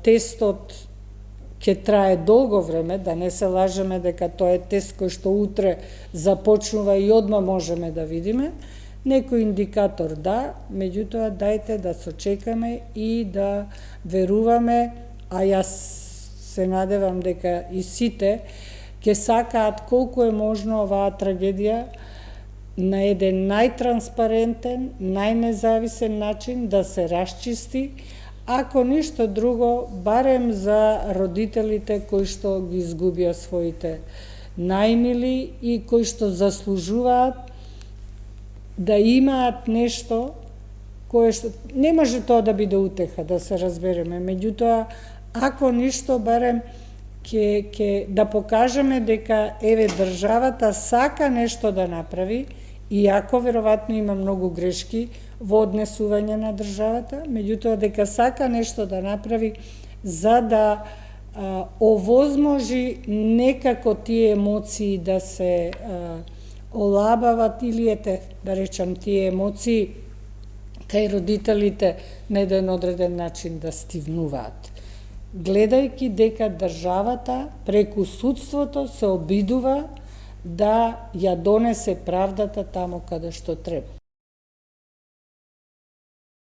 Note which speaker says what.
Speaker 1: тестот ќе трае долго време, да не се лажеме дека тоа е тест кој што утре започнува и одма можеме да видиме, некој индикатор да, меѓутоа дајте да сочекаме и да веруваме, а јас се надевам дека и сите ќе сакаат колку е можно оваа трагедија на еден најтранспарентен, најнезависен начин да се расчисти, ако ништо друго, барем за родителите кои што ги изгубија своите најмили и кои што заслужуваат да имаат нешто кое што не може тоа да биде утеха, да се разбереме, меѓутоа ако ништо барем ќе да покажеме дека еве државата сака нешто да направи, иако веројатно има многу грешки во однесување на државата, меѓутоа дека сака нешто да направи за да овозможи некако тие емоции да се олабават или да речам тие емоции кај родителите на еден одреден начин да стивнуваат. Гледајќи дека државата преку судството се обидува да ја донесе правдата таму каде што треба.